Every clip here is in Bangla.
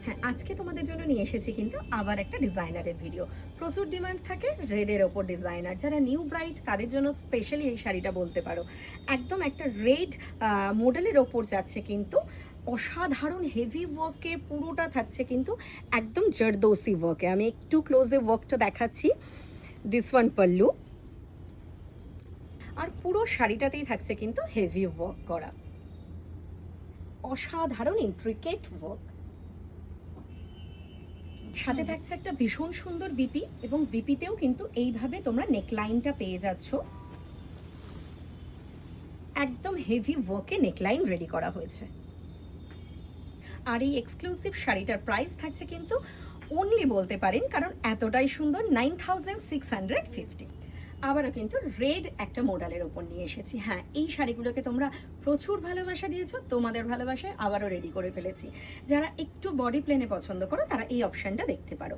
হ্যাঁ, আজকে তোমাদের জন্য নিয়ে এসেছি কিন্তু আবার একটা ডিজাইনারের ভিডিও। প্রচুর ডিমান্ড থাকে রেডের ওপর ডিজাইনার। যারা নিউ ব্রাইড তাদের জন্য স্পেশালি এই শাড়িটা বলতে পারো। একদম একটা রেড মডেলের ওপর যাচ্ছে কিন্তু অসাধারণ হেভি ওয়ার্কে পুরোটা থাকছে কিন্তু একদম জরদোসি ওয়ার্কে। আমি একটু ক্লোজে ওয়ার্কটা দেখাচ্ছি। দিস ওয়ান পাল্লু, আর পুরো শাড়িটাতেই থাকছে কিন্তু হেভি ওয়ার্ক করা, অসাধারণ ইন্ট্রিকেট ওয়ার্ক। সাথে থাকছে একটা ভীষণ সুন্দর বিপি, এবং বিপিতেও কিন্তু এইভাবে তোমরা নেকলাইনটা পেয়ে যাচ্ছ। একদম হেভি ওয়ার্কে নেকলাইন রেডি করা হয়েছে। আর এই এক্সক্লুসিভ শাড়িটার প্রাইস থাকছে কিন্তু অনলি বলতে পারেন, কারণ এতটাই সুন্দর, 9650। আবারও কিন্তু রেড একটা মডেলের ওপর নিয়ে এসেছি। হ্যাঁ, এই শাড়িগুলোকে তোমরা প্রচুর ভালোবাসা দিয়েছো, তোমাদের ভালোবাসায় আবারও রেডি করে ফেলেছি। যারা একটু বডি প্লেনে পছন্দ করো তারা এই অপশানটা দেখতে পারো।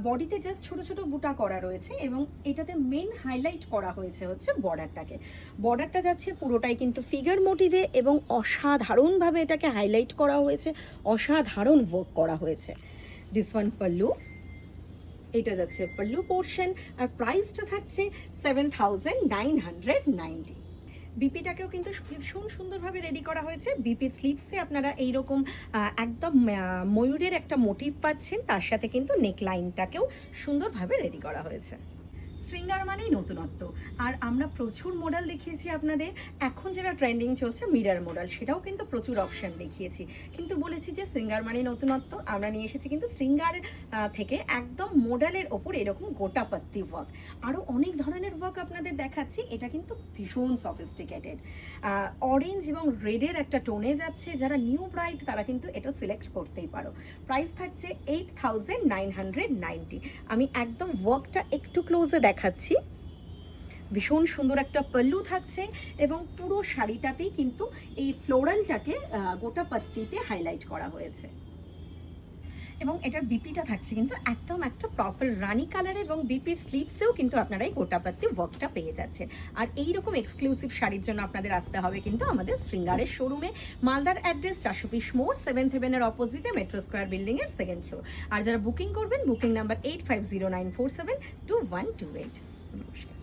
বডিতে জাস্ট ছোট ছোট বুটা করা রয়েছে, এবং এটাতে মেন হাইলাইট করা হয়েছে হচ্ছে বর্ডারটাকে। বর্ডারটা যাচ্ছে পুরোটাই কিন্তু ফিগার মোটিভে, এবং অসাধারণভাবে এটাকে হাইলাইট করা হয়েছে, অসাধারণ ওয়ার্ক করা হয়েছে। দিস ওয়ান পাল্লু, এটা যাচ্ছে পাল্লু পোর্শন, আর প্রাইসটা থাকছে 7990। বিপিটাকেও কিন্তু ভীষণ সুন্দরভাবে রেডি করা হয়েছে। বিপির স্লিভসে আপনারা এইরকম একদম ময়ূরের একটা মোটিভ পাচ্ছেন, তার সাথে কিন্তু নেকলাইনটাকেও সুন্দরভাবে রেডি করা হয়েছে। শৃঙ্গার মানেই নতুনত্ব, আর আমরা প্রচুর মডেল দেখিয়েছি আপনাদের। এখন যেটা ট্রেন্ডিং চলছে মিরর মডেল, সেটাও কিন্তু প্রচুর অপশান দেখিয়েছি, কিন্তু বলেছি যে শৃঙ্গার মানেই নতুনত্ব। আমরা নিয়ে এসেছি কিন্তু শৃঙ্গার থেকে একদম মডেলের ওপর এরকম গোটা পাত্তি ওয়ার্ক, আরও অনেক ধরনের ওয়ার্ক আপনাদের দেখাচ্ছি। এটা কিন্তু ভীষণ সফিস্টিকেটেড, অরেঞ্জ এবং রেডের একটা টোনে যাচ্ছে। যারা নিউ ব্রাইড তারা কিন্তু এটা সিলেক্ট করতেই পারো। প্রাইস থাকছে 8990। আমি একদম ওয়ার্কটা একটু ক্লোজে দেখাচ্ছি। ভীষণ সুন্দর একটা পাল্লু থাকছে, এবং পুরো শাড়িটাতেই কিন্তু এই ফ্লোরালটাকে গোটা পাত্তিতে হাইলাইট করা হয়েছে। এবং এটার বিপিটা থাকছে কিন্তু একদম একটা প্রপার রানি কালারে, এবং বিপির স্লিভসেও কিন্তু আপনারা এই গোটাপাত্তি ওয়ার্কটা পেয়ে যাচ্ছেন। আর এইরকম এক্সক্লুসিভ শাড়ির জন্য আপনাদের আসতে হবে কিন্তু আমাদের শৃঙ্গারের শোরুমে। মালদার অ্যাড্রেস 420 মোড়, 7th হেভেনের অপোজিটে, মেট্রো স্কোয়ার বিল্ডিংয়ের 2nd ফ্লোর। আর যারা বুকিং করবেন, বুকিং নাম্বার 8509472128। নমস্কার।